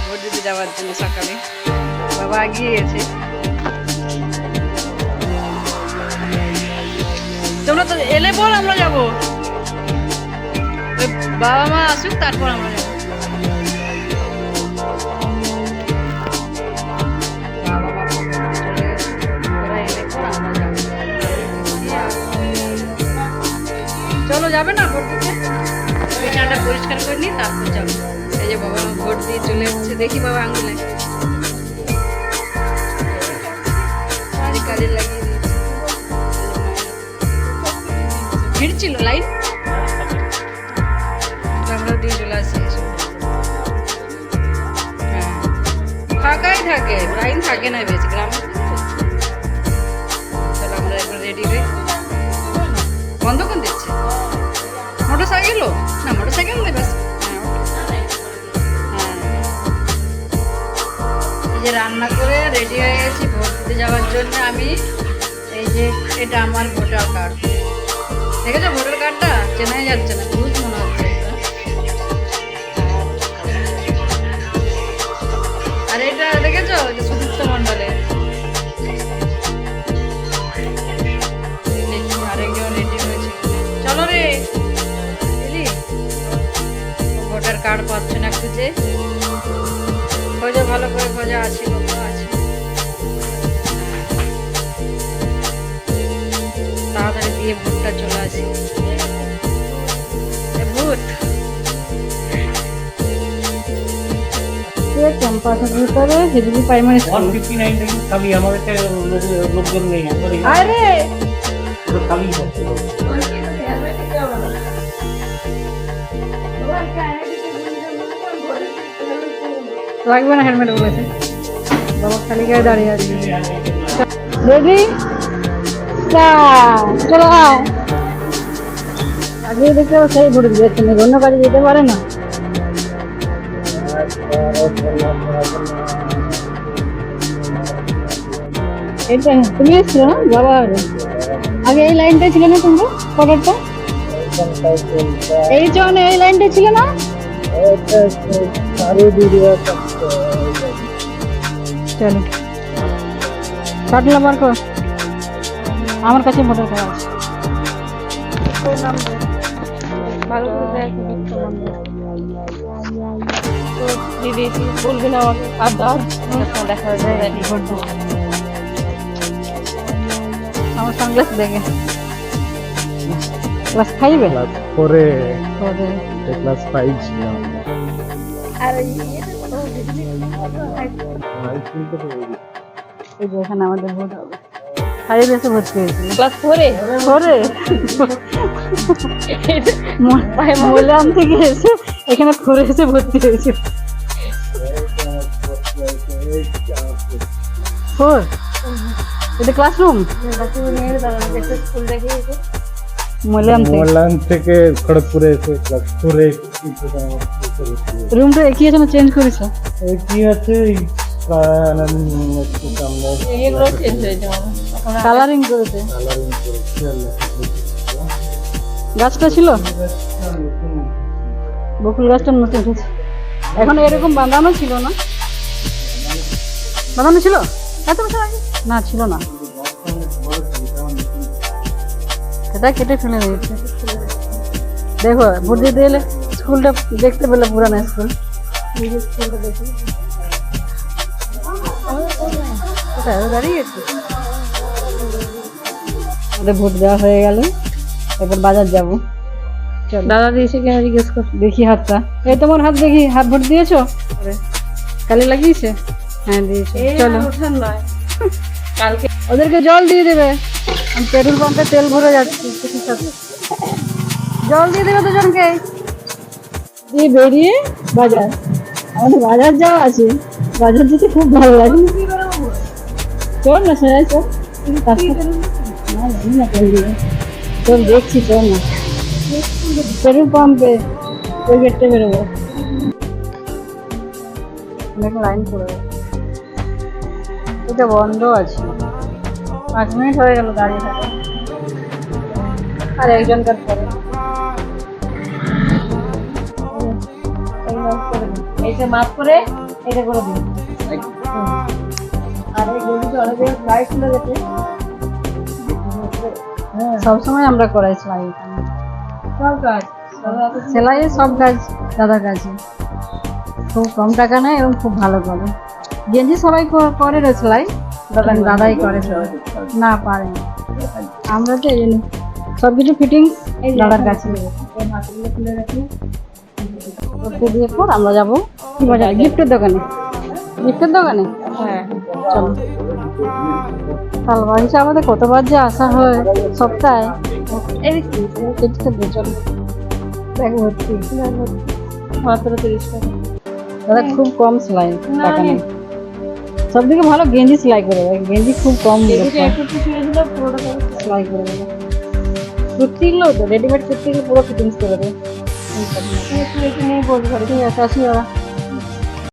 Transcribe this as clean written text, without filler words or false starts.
Vote দিতে যাওয়ার জন্য সকালে। বাবা এগিয়ে গেছে। তোমরা তো এলে বল আমরা যাবো। বাবা মা আসুক তারপর আমরা যাবো। চলো যাবে না ভোট দিতে? বিছানাটা পরিষ্কার করে নি তারপর যাবো। এই যে বাবা ভোট দিয়ে চলে এসেছে, দেখি বাবা আঙুলে কাজে লাগিয়ে দিয়েছে। ভিড় ছিল লাইন, আমরা দিয়ে চলে আসি। হ্যাঁ ফাঁকাই থাকে, লাইন থাকে না বেশ গ্রামে। চলো আমরা একবার রেডি হই। বন্ধ করে দিচ্ছে মোটর সাইকেলও না, মোটর সাইকেল নেই ব্যাস। হ্যাঁ এই যে রান্না করে রেডি হয়ে গেছি ভোট দিতে যাওয়ার জন্য আমি। এই যে এটা আমার ভোটার কার্ড, দেখেছো ভোটার কার্ডটা? চেনাই যাচ্ছে না, ভুল মনে হচ্ছে এটা। আর এটা দেখেছো, এটা সুদীপ্ত মন্ডলের। আরেকজন রেডি হয়েছে, চলো রে। ভোটার কার্ড পাচ্ছে না খুঁজে, খোঁজো ভালো করে, খোঁজা আছে কোথাও আছে। তাড়াতাড়ি দিয়ে ভোটটা চলে আসি। ভোট ক্যাম্পাসের ভিতরে হিজলি প্রাইমারি স্কুল 159 খালি, আমাদের লোকজন নেই। আরে খালি আছে। লাগবে না হেলমেট বলেছে বাবা, খালি গায়ে দাঁড়িয়ে আছে। রেডি চলো। আগে দেখতে সেই ভোট দিয়েছে, অন্য কাজে যেতে পারে না। এটা তুমি এসছো না বাবা? আগে এই লাইনটা ছিল না তোমরা ভোটারটা? এই জন্য এই লাইনটা ছিল না? চলো কাটলা বার কর, আমার কাছে ভোটার কার্ড আছে। ভালো করে দেখ দিদি, বলবি না আমাকে আর দাও, দেখা যায় ভোট দেবো। আমার সানগ্লাস দেখে ক্লাস 5 ক্লাস 4 এ ক্লাস 5 ছিল। আর এই যে এখানে আমাদের ভোট হবে। 5 এসে ভর্তি হয়েছিল ক্লাস 4 এ। মোলাম থেকে এসে এখানে 4 এসে ভর্তি হয়েছিল। 4 এটা ক্লাসরুম। মোলান থেকে খড়গপুরে এসে ক্লাস 4 এ। রুমটা একই আছে না চেঞ্জ করেছে? কি আছে কালারিং করেছে। গাছটা ছিল বকুল গাছটা নতুন উঠেছে এখন। এরকম বাঁধানো ছিল না? বাঁধানো ছিল এত বছর আগে? না ছিল না, এটা কেটে ফেলে দিয়েছে। দেখো ভোট দিতে এলে স্কুলটা দেখতে পেলে, পুরানো স্কুল। স্কুলটা দেখি দাঁড়িয়ে গেছে। আমাদের ভোট দেওয়া হয়ে গেল, এবার বাজার যাবো। দাদা দিয়েছে কিনা জিজ্ঞেস কর, দেখি হাতটা। এই তোমার হাত দেখি, হাত ভোট দিয়েছো? কালি লাগিয়েছে? হ্যাঁ দিয়েছে। চলো কালকে ওদেরকে জল দিয়ে দেবে। আমি পেট্রোল পাম্পে তেল ভরে যাচ্ছি, জল দিয়ে দেবে দুজনকে। দিয়ে বেরিয়ে বাজার, আমাদের বাজার যাওয়া আছে। বাজার যেতে খুব ভালো লাগে। চল না সবাই, চল চল দেখছি, চল না পেট্রোল পাম্পে ওই গেটটা বেরোবো। অনেক লাইন পড়ে গেছে, এটা বন্ধ আছে। 5 মিনিট হয়ে গেল দাঁড়িয়ে থাকে। আর একজনকার পরে এই যে মাফ করে এটা করে দিন। আর এই গেঞ্জিটা অনেক জায়গায় ফ্লাই খুলে গেছে। সবসময় আমরা করাই সেলাই এখানে। সব কাজ সেলাইয়ের সব কাজ দাদার কাছে। খুব কম টাকা নেয় এবং খুব ভালো করে। গেঞ্জি সবাই করে রে সেলাই, দাদাই করে সেলাই। না পারে না। আমরা তো এই জন্য সব কিছু ফিটিং দাদার কাছে। করতে দিয়ে পর আমরা যাবো কি বাজারে, গিফটের দোকানে। গিফটের দোকানে হ্যাঁ চলো। তালবাড়ি আমাদের কতবার যে আসা হয় সপ্তাহে। এই কেটে দিয়ে চলো। ব্যাগ ভর্তি মাত্র 30 টাকা। দাদা খুব কম সেলাই টাকা নেই। সব থেকে ভালো গেঞ্জি সেলাই করে দেয়। গেঞ্জি খুব কম সেলাই করে দেবে। কুর্তিগুলো তো রেডিমেড কুর্তি পুরো ফিটিংস করে দেয়। ঠিক আছে আসি দাদা।